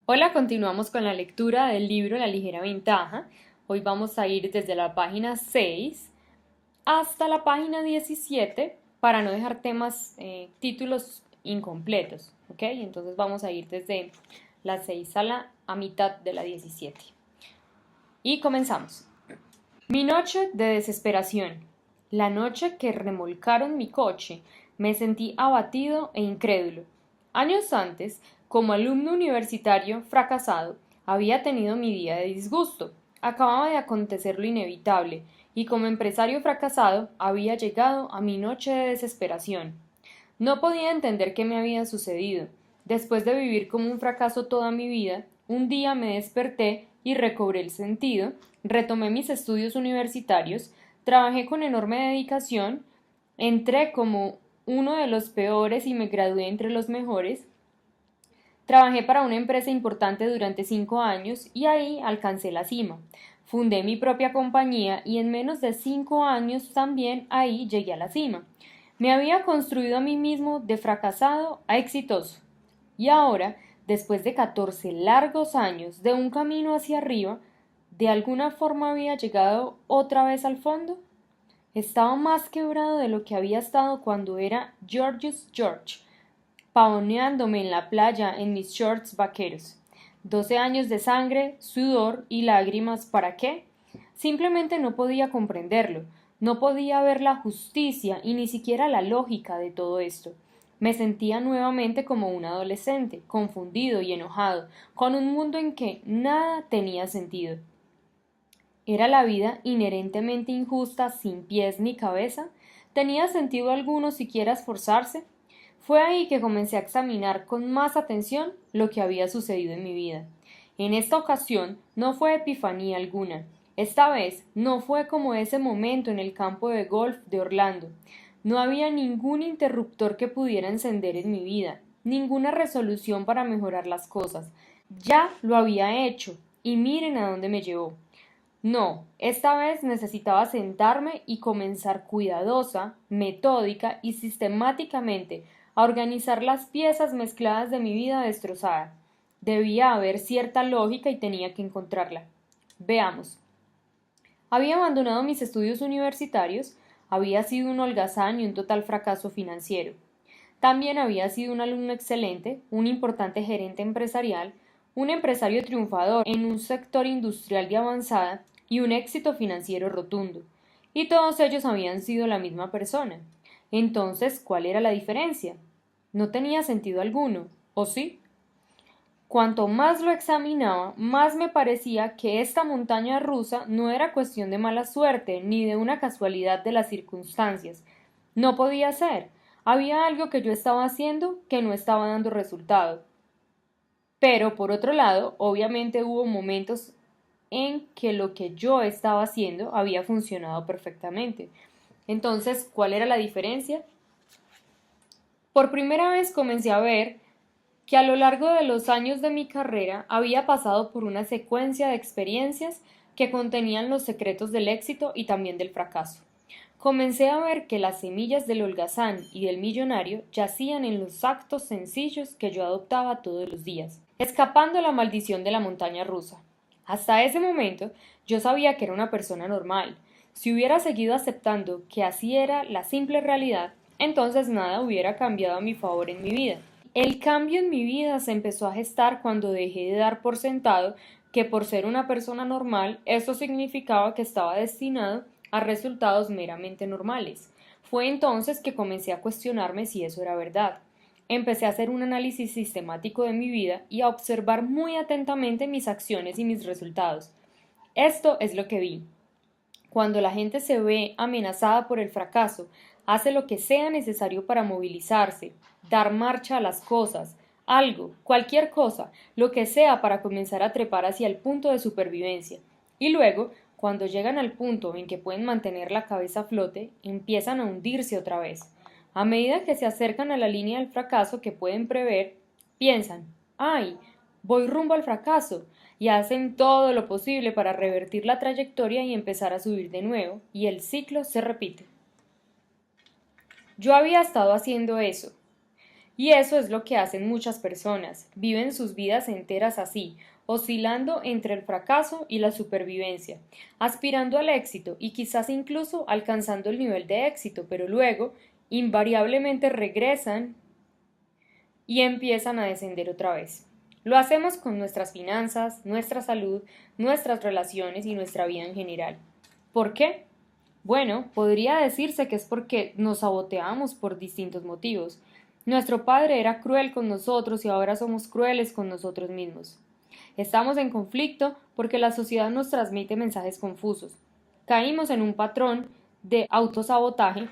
Hola, continuamos con la lectura del libro La ligera ventaja. Hoy vamos a ir desde la página 6 hasta la página 17 para no dejar títulos incompletos, ¿ok? Entonces vamos a ir desde la 6 a mitad de la 17. Y comenzamos. Mi noche de desesperación. La noche que remolcaron mi coche, me sentí abatido e incrédulo. Años antes, como alumno universitario fracasado, había tenido mi día de disgusto. Acababa de acontecer lo inevitable, y como empresario fracasado había llegado a mi noche de desesperación. No podía entender qué me había sucedido. Después de vivir como un fracaso toda mi vida, un día me desperté y recobré el sentido, retomé mis estudios universitarios, trabajé con enorme dedicación, entré como uno de los peores y me gradué entre los mejores. Trabajé para una empresa importante durante 5 años y ahí alcancé la cima. Fundé mi propia compañía y en menos de 5 años también ahí llegué a la cima. Me había construido a mí mismo de fracasado a exitoso. Y ahora, después de 14 largos años de un camino hacia arriba, ¿de alguna forma había llegado otra vez al fondo? Estaba más quebrado de lo que había estado cuando era George's George, pavoneándome en la playa en mis shorts vaqueros. 12 años de sangre, sudor y lágrimas, ¿para qué? Simplemente no podía comprenderlo, no podía ver la justicia y ni siquiera la lógica de todo esto. Me sentía nuevamente como un adolescente, confundido y enojado, con un mundo en que nada tenía sentido. ¿Era la vida inherentemente injusta, sin pies ni cabeza? ¿Tenía sentido alguno siquiera esforzarse? Fue ahí que comencé a examinar con más atención lo que había sucedido en mi vida. En esta ocasión no fue epifanía alguna. Esta vez no fue como ese momento en el campo de golf de Orlando. No había ningún interruptor que pudiera encender en mi vida, ninguna resolución para mejorar las cosas. Ya lo había hecho, y miren a dónde me llevó. No, esta vez necesitaba sentarme y comenzar cuidadosa, metódica y sistemáticamente a organizar las piezas mezcladas de mi vida destrozada. Debía haber cierta lógica y tenía que encontrarla. Veamos. Había abandonado mis estudios universitarios, había sido un holgazán y un total fracaso financiero. También había sido un alumno excelente, un importante gerente empresarial, un empresario triunfador en un sector industrial de avanzada y un éxito financiero rotundo. Y todos ellos habían sido la misma persona. Entonces, ¿cuál era la diferencia? No tenía sentido alguno, ¿o sí? Cuanto más lo examinaba, más me parecía que esta montaña rusa no era cuestión de mala suerte ni de una casualidad de las circunstancias. No podía ser. Había algo que yo estaba haciendo que no estaba dando resultado. Pero, por otro lado, obviamente hubo momentos en que lo que yo estaba haciendo había funcionado perfectamente. Entonces, ¿cuál era la diferencia? Por primera vez comencé a ver que a lo largo de los años de mi carrera había pasado por una secuencia de experiencias que contenían los secretos del éxito y también del fracaso. Comencé a ver que las semillas del holgazán y del millonario yacían en los actos sencillos que yo adoptaba todos los días, escapando a la maldición de la montaña rusa. Hasta ese momento yo sabía que era una persona normal. Si hubiera seguido aceptando que así era la simple realidad, entonces nada hubiera cambiado a mi favor en mi vida. El cambio en mi vida se empezó a gestar cuando dejé de dar por sentado que por ser una persona normal, eso significaba que estaba destinado a resultados meramente normales. Fue entonces que comencé a cuestionarme si eso era verdad. Empecé a hacer un análisis sistemático de mi vida y a observar muy atentamente mis acciones y mis resultados. Esto es lo que vi. Cuando la gente se ve amenazada por el fracaso, hace lo que sea necesario para movilizarse, dar marcha a las cosas, algo, cualquier cosa, lo que sea para comenzar a trepar hacia el punto de supervivencia. Y luego, cuando llegan al punto en que pueden mantener la cabeza a flote, empiezan a hundirse otra vez. A medida que se acercan a la línea del fracaso que pueden prever, piensan, ¡ay! Voy rumbo al fracaso, y hacen todo lo posible para revertir la trayectoria y empezar a subir de nuevo, y el ciclo se repite. Yo había estado haciendo eso. Y eso es lo que hacen muchas personas, viven sus vidas enteras así, oscilando entre el fracaso y la supervivencia, aspirando al éxito y quizás incluso alcanzando el nivel de éxito, pero luego invariablemente regresan y empiezan a descender otra vez. Lo hacemos con nuestras finanzas, nuestra salud, nuestras relaciones y nuestra vida en general. ¿Por qué? Bueno, podría decirse que es porque nos saboteamos por distintos motivos. Nuestro padre era cruel con nosotros y ahora somos crueles con nosotros mismos. Estamos en conflicto porque la sociedad nos transmite mensajes confusos. Caímos en un patrón de autosabotaje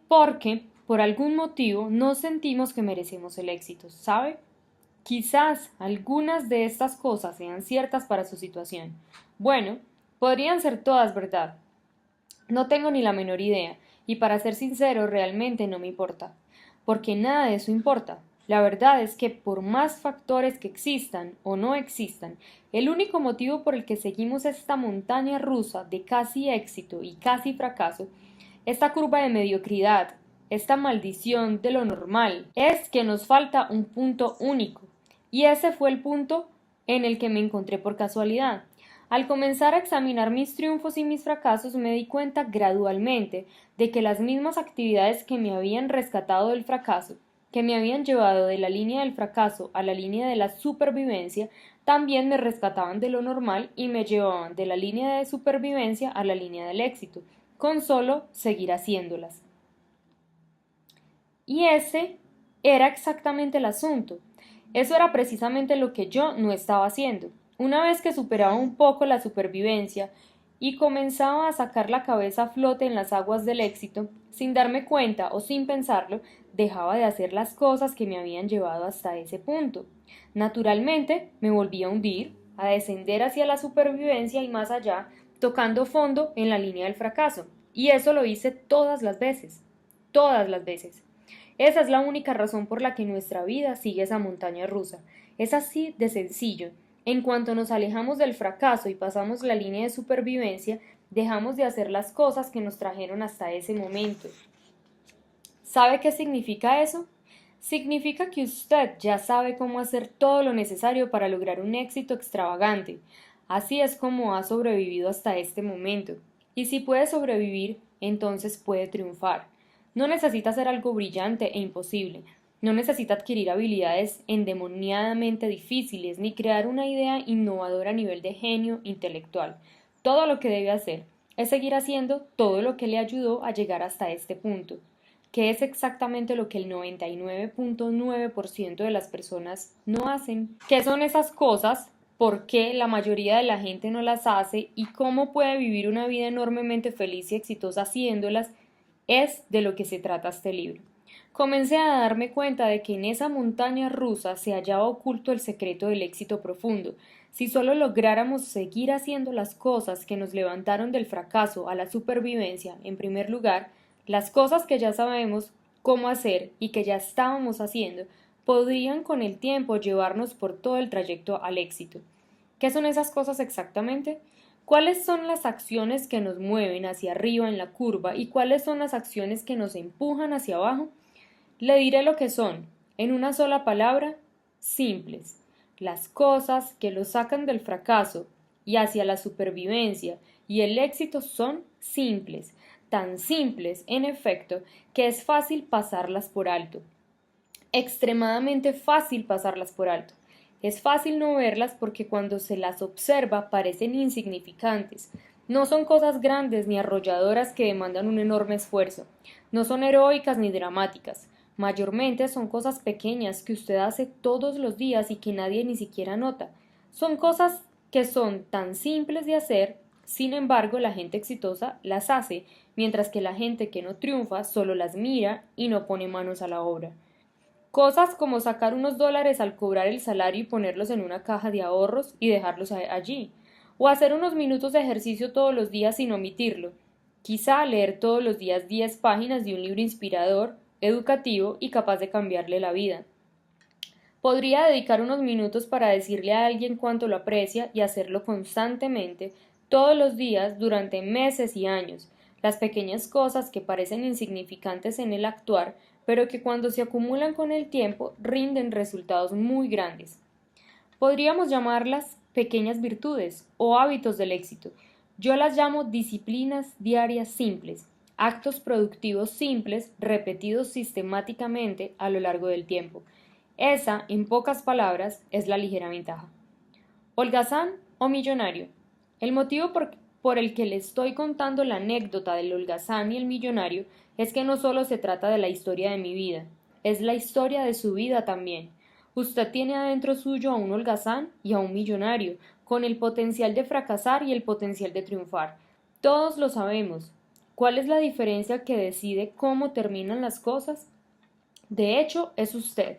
porque, por algún motivo, no sentimos que merecemos el éxito, ¿sabe? Quizás algunas de estas cosas sean ciertas para su situación. Bueno, podrían ser todas verdad. No tengo ni la menor idea, y para ser sincero, realmente no me importa, porque nada de eso importa. La verdad es que por más factores que existan o no existan, el único motivo por el que seguimos esta montaña rusa de casi éxito y casi fracaso, esta curva de mediocridad, esta maldición de lo normal, es que nos falta un punto único. Y ese fue el punto en el que me encontré por casualidad. Al comenzar a examinar mis triunfos y mis fracasos me di cuenta gradualmente de que las mismas actividades que me habían rescatado del fracaso, que me habían llevado de la línea del fracaso a la línea de la supervivencia, también me rescataban de lo normal y me llevaban de la línea de supervivencia a la línea del éxito, con solo seguir haciéndolas. Y ese era exactamente el asunto. Eso era precisamente lo que yo no estaba haciendo. Una vez que superaba un poco la supervivencia y comenzaba a sacar la cabeza a flote en las aguas del éxito, sin darme cuenta o sin pensarlo, dejaba de hacer las cosas que me habían llevado hasta ese punto. Naturalmente, me volvía a hundir, a descender hacia la supervivencia y más allá, tocando fondo en la línea del fracaso. Y eso lo hice todas las veces. Todas las veces. Esa es la única razón por la que nuestra vida sigue esa montaña rusa. Es así de sencillo. En cuanto nos alejamos del fracaso y pasamos la línea de supervivencia, dejamos de hacer las cosas que nos trajeron hasta ese momento. ¿Sabe qué significa eso? Significa que usted ya sabe cómo hacer todo lo necesario para lograr un éxito extravagante. Así es como ha sobrevivido hasta este momento. Y si puede sobrevivir, entonces puede triunfar. No necesita hacer algo brillante e imposible. No necesita adquirir habilidades endemoniadamente difíciles ni crear una idea innovadora a nivel de genio intelectual. Todo lo que debe hacer es seguir haciendo todo lo que le ayudó a llegar hasta este punto, que es exactamente lo que el 99.9% de las personas no hacen. ¿Qué son esas cosas? ¿Por qué la mayoría de la gente no las hace? ¿Y cómo puede vivir una vida enormemente feliz y exitosa haciéndolas? Es de lo que se trata este libro. Comencé a darme cuenta de que en esa montaña rusa se hallaba oculto el secreto del éxito profundo. Si solo lográramos seguir haciendo las cosas que nos levantaron del fracaso a la supervivencia, en primer lugar, las cosas que ya sabemos cómo hacer y que ya estábamos haciendo, podrían con el tiempo llevarnos por todo el trayecto al éxito. ¿Qué son esas cosas exactamente? ¿Cuáles son las acciones que nos mueven hacia arriba en la curva y cuáles son las acciones que nos empujan hacia abajo? Le diré lo que son, en una sola palabra, simples. Las cosas que lo sacan del fracaso y hacia la supervivencia y el éxito son simples, tan simples, en efecto, que es fácil pasarlas por alto. Extremadamente fácil pasarlas por alto. Es fácil no verlas porque cuando se las observa parecen insignificantes. No son cosas grandes ni arrolladoras que demandan un enorme esfuerzo. No son heroicas ni dramáticas. Mayormente son cosas pequeñas que usted hace todos los días y que nadie ni siquiera nota. Son cosas que son tan simples de hacer, sin embargo la gente exitosa las hace, mientras que la gente que no triunfa solo las mira y no pone manos a la obra. Cosas como sacar unos dólares al cobrar el salario y ponerlos en una caja de ahorros y dejarlos allí, o hacer unos minutos de ejercicio todos los días sin omitirlo, quizá leer todos los días 10 páginas de un libro inspirador, educativo y capaz de cambiarle la vida. Podría dedicar unos minutos para decirle a alguien cuánto lo aprecia y hacerlo constantemente, todos los días, durante meses y años. Las pequeñas cosas que parecen insignificantes en el actuar, pero que cuando se acumulan con el tiempo rinden resultados muy grandes. Podríamos llamarlas pequeñas virtudes o hábitos del éxito. Yo las llamo disciplinas diarias simples, actos productivos simples repetidos sistemáticamente a lo largo del tiempo. Esa, en pocas palabras, es la ligera ventaja. Holgazán o millonario. El motivo por el que le estoy contando la anécdota del holgazán y el millonario es que no solo se trata de la historia de mi vida, es la historia de su vida también. Usted tiene adentro suyo a un holgazán y a un millonario, con el potencial de fracasar y el potencial de triunfar. Todos lo sabemos. ¿Cuál es la diferencia que decide cómo terminan las cosas? De hecho, es usted.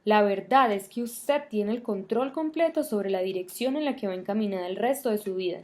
La verdad es que usted tiene el control completo sobre la dirección en la que va encaminada el resto de su vida.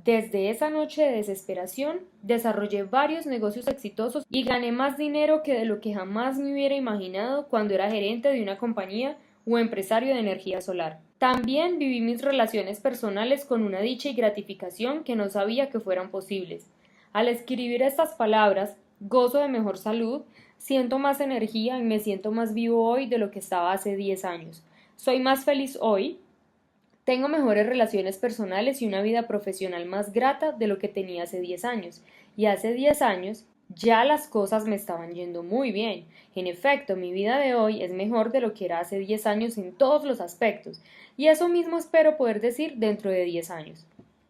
Desde esa noche de desesperación, desarrollé varios negocios exitosos y gané más dinero que de lo que jamás me hubiera imaginado cuando era gerente de una compañía o empresario de energía solar. También viví mis relaciones personales con una dicha y gratificación que no sabía que fueran posibles. Al escribir estas palabras, gozo de mejor salud, siento más energía y me siento más vivo hoy de lo que estaba hace 10 años. Soy más feliz hoy. Tengo mejores relaciones personales y una vida profesional más grata de lo que tenía hace 10 años. Y hace 10 años ya las cosas me estaban yendo muy bien. En efecto, mi vida de hoy es mejor de lo que era hace 10 años en todos los aspectos. Y eso mismo espero poder decir dentro de 10 años.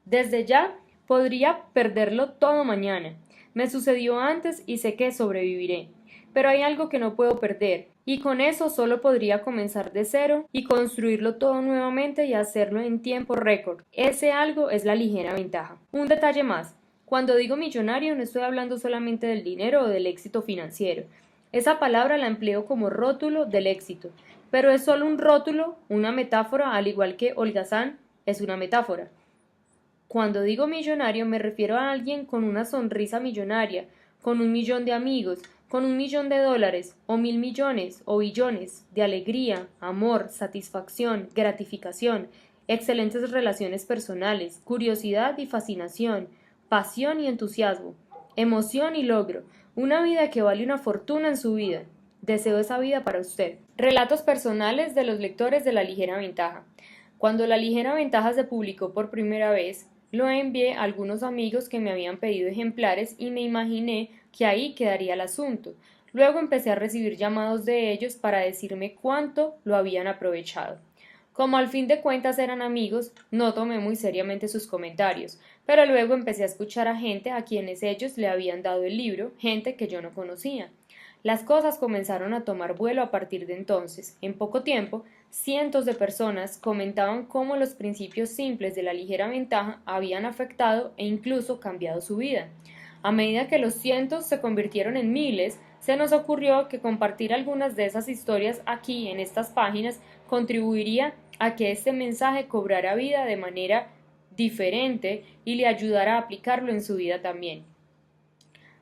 Desde ya, podría perderlo todo mañana. Me sucedió antes y sé que sobreviviré. Pero hay algo que no puedo perder, y con eso solo podría comenzar de cero y construirlo todo nuevamente y hacerlo en tiempo récord. Ese algo es la ligera ventaja. Un detalle más. Cuando digo millonario no estoy hablando solamente del dinero o del éxito financiero. Esa palabra la empleo como rótulo del éxito, pero es solo un rótulo, una metáfora, al igual que holgazán es una metáfora. Cuando digo millonario me refiero a alguien con una sonrisa millonaria, con 1 millón de amigos, con $1 millón, o 1.000 millones, o billones, de alegría, amor, satisfacción, gratificación, excelentes relaciones personales, curiosidad y fascinación, pasión y entusiasmo, emoción y logro, una vida que vale una fortuna en su vida. Deseo esa vida para usted. Relatos personales de los lectores de La Ligera Ventaja. Cuando La Ligera Ventaja se publicó por primera vez, lo envié a algunos amigos que me habían pedido ejemplares y me imaginé que ahí quedaría el asunto. Luego empecé a recibir llamados de ellos para decirme cuánto lo habían aprovechado. Como al fin de cuentas eran amigos, no tomé muy seriamente sus comentarios, pero luego empecé a escuchar a gente a quienes ellos le habían dado el libro, gente que yo no conocía. Las cosas comenzaron a tomar vuelo a partir de entonces. En poco tiempo, cientos de personas comentaban cómo los principios simples de la ligera ventaja habían afectado e incluso cambiado su vida. A medida que los cientos se convirtieron en miles, se nos ocurrió que compartir algunas de esas historias aquí en estas páginas contribuiría a que este mensaje cobrara vida de manera diferente y le ayudara a aplicarlo en su vida también.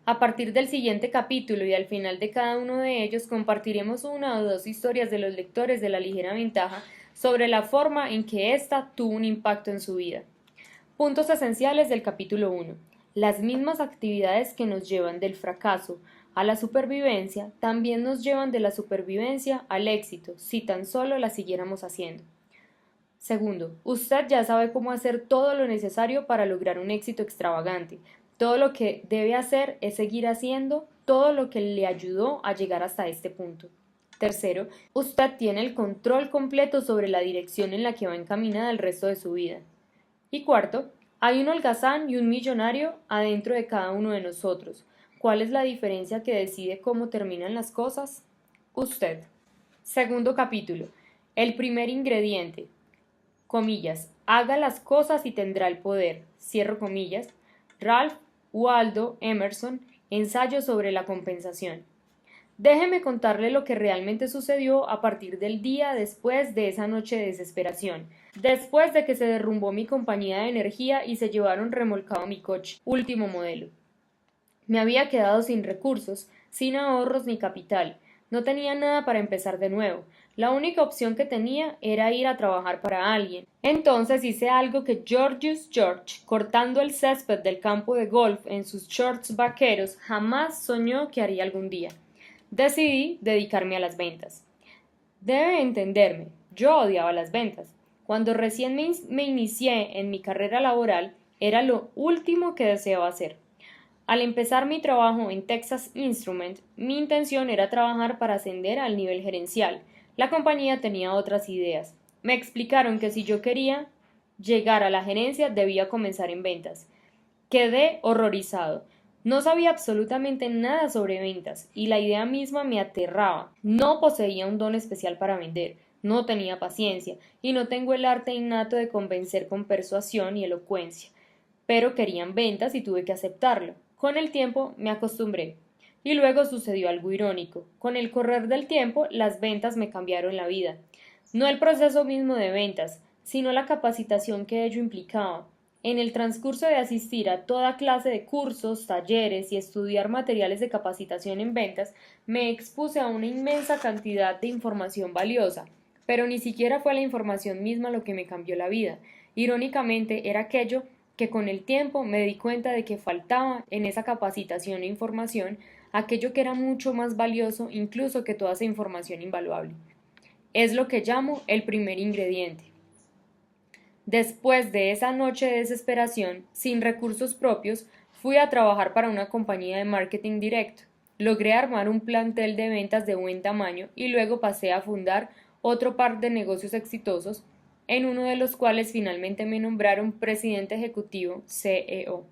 A partir del siguiente capítulo y al final de cada uno de ellos compartiremos 1 o 2 historias de los lectores de La Ligera Ventaja sobre la forma en que ésta tuvo un impacto en su vida. Puntos esenciales del capítulo 1. Las mismas actividades que nos llevan del fracaso a la supervivencia también nos llevan de la supervivencia al éxito, si tan solo las siguiéramos haciendo. Segundo, usted ya sabe cómo hacer todo lo necesario para lograr un éxito extravagante. Todo lo que debe hacer es seguir haciendo todo lo que le ayudó a llegar hasta este punto. Tercero, usted tiene el control completo sobre la dirección en la que va encaminada el resto de su vida. Y cuarto, hay un holgazán y un millonario adentro de cada uno de nosotros. ¿Cuál es la diferencia que decide cómo terminan las cosas? Usted. Segundo capítulo. El primer ingrediente. Comillas. Haga las cosas y tendrá el poder. Cierro comillas. Ralph Waldo Emerson. Ensayo sobre la compensación. Déjeme contarle lo que realmente sucedió a partir del día después de esa noche de desesperación, después de que se derrumbó mi compañía de energía y se llevaron remolcado mi coche, último modelo. Me había quedado sin recursos, sin ahorros ni capital, no tenía nada para empezar de nuevo. La única opción que tenía era ir a trabajar para alguien. Entonces hice algo que Georgius George, cortando el césped del campo de golf en sus shorts vaqueros, jamás soñó que haría algún día. decidí dedicarme a las ventas. Debe entenderme, yo odiaba las ventas. Cuando recién me inicié en mi carrera laboral, era lo último que deseaba hacer. Al empezar mi trabajo en Texas Instruments, mi intención era trabajar para ascender al nivel gerencial. La compañía tenía otras ideas. Me explicaron que si yo quería llegar a la gerencia debía comenzar en ventas. Quedé horrorizado. No sabía absolutamente nada sobre ventas y la idea misma me aterraba. No poseía un don especial para vender, no tenía paciencia y no tengo el arte innato de convencer con persuasión y elocuencia. Pero querían ventas y tuve que aceptarlo. Con el tiempo me acostumbré. Y luego sucedió algo irónico. Con el correr del tiempo, las ventas me cambiaron la vida. No el proceso mismo de ventas, sino la capacitación que ello implicaba. En el transcurso de asistir a toda clase de cursos, talleres y estudiar materiales de capacitación en ventas, me expuse a una inmensa cantidad de información valiosa, pero ni siquiera fue la información misma lo que me cambió la vida. Irónicamente, era aquello que con el tiempo me di cuenta de que faltaba en esa capacitación e información, aquello que era mucho más valioso incluso que toda esa información invaluable. Es lo que llamo el primer ingrediente. Después de esa noche de desesperación, sin recursos propios, fui a trabajar para una compañía de marketing directo. Logré armar un plantel de ventas de buen tamaño y luego pasé a fundar otro par de negocios exitosos, en uno de los cuales finalmente me nombraron presidente ejecutivo CEO.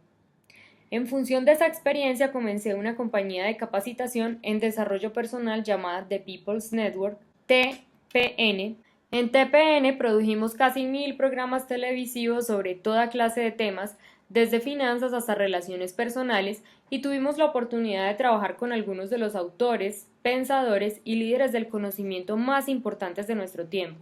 En función de esa experiencia comencé una compañía de capacitación en desarrollo personal llamada The People's Network, TPN. En TPN produjimos casi 1000 programas televisivos sobre toda clase de temas, desde finanzas hasta relaciones personales, y tuvimos la oportunidad de trabajar con algunos de los autores, pensadores y líderes del conocimiento más importantes de nuestro tiempo.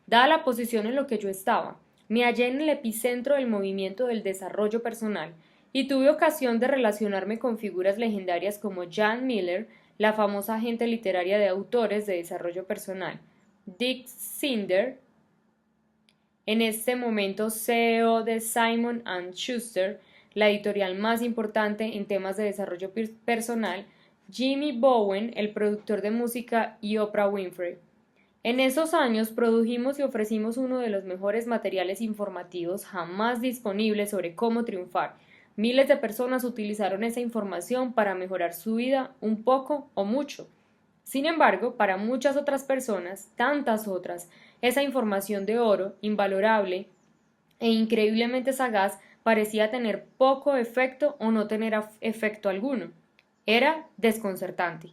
Dada la posición en la que yo estaba, me hallé en el epicentro del movimiento del desarrollo personal y tuve ocasión de relacionarme con figuras legendarias como Jan Miller, la famosa agente literaria de autores de desarrollo personal, Dick Sinder, en este momento CEO de Simon & Schuster, la editorial más importante en temas de desarrollo personal, Jimmy Bowen, el productor de música, y Oprah Winfrey. En esos años produjimos y ofrecimos uno de los mejores materiales informativos jamás disponibles sobre cómo triunfar. Miles de personas utilizaron esa información para mejorar su vida un poco o mucho. Sin embargo, para muchas otras personas, tantas otras, esa información de oro, invalorable e increíblemente sagaz, parecía tener poco efecto o no tener efecto alguno. Era desconcertante.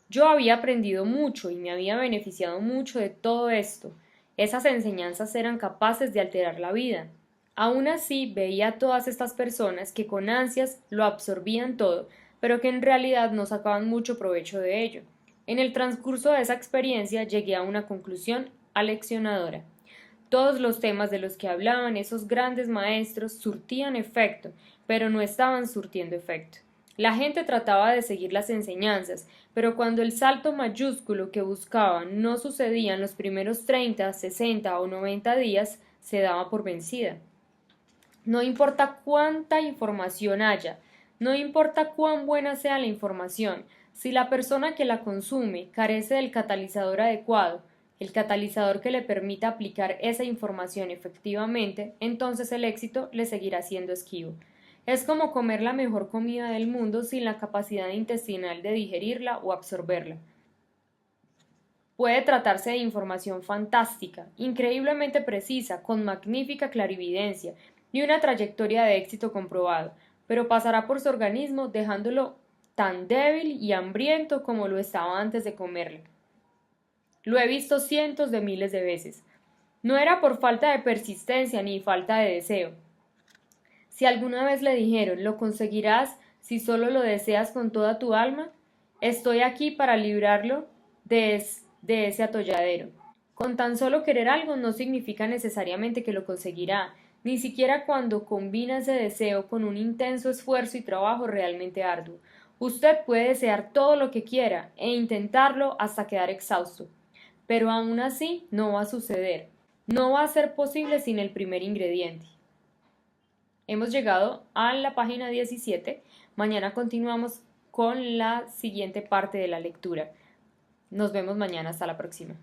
Yo había aprendido mucho y me había beneficiado mucho de todo esto. Esas enseñanzas eran capaces de alterar la vida. Aún así, veía a todas estas personas que con ansias lo absorbían todo, pero que en realidad no sacaban mucho provecho de ello. En el transcurso de esa experiencia llegué a una conclusión aleccionadora. Todos los temas de los que hablaban esos grandes maestros surtían efecto, pero no estaban surtiendo efecto. La gente trataba de seguir las enseñanzas, pero cuando el salto mayúsculo que buscaban no sucedía en los primeros 30, 60 o 90 días, se daba por vencida. No importa cuánta información haya, no importa cuán buena sea la información, si la persona que la consume carece del catalizador adecuado, el catalizador que le permita aplicar esa información efectivamente, entonces el éxito le seguirá siendo esquivo. Es como comer la mejor comida del mundo sin la capacidad intestinal de digerirla o absorberla. Puede tratarse de información fantástica, increíblemente precisa, con magnífica clarividencia y una trayectoria de éxito comprobado, pero pasará por su organismo dejándolo tan débil y hambriento como lo estaba antes de comerla. Lo he visto cientos de miles de veces. No era por falta de persistencia ni falta de deseo. Si alguna vez le dijeron, lo conseguirás si solo lo deseas con toda tu alma, estoy aquí para librarlo de ese atolladero. Con tan solo querer algo no significa necesariamente que lo conseguirá, ni siquiera cuando combina ese deseo con un intenso esfuerzo y trabajo realmente arduo. Usted puede desear todo lo que quiera e intentarlo hasta quedar exhausto, pero aún así no va a suceder. No va a ser posible sin el primer ingrediente. Hemos llegado a la página 17. Mañana continuamos con la siguiente parte de la lectura. Nos vemos mañana, hasta la próxima.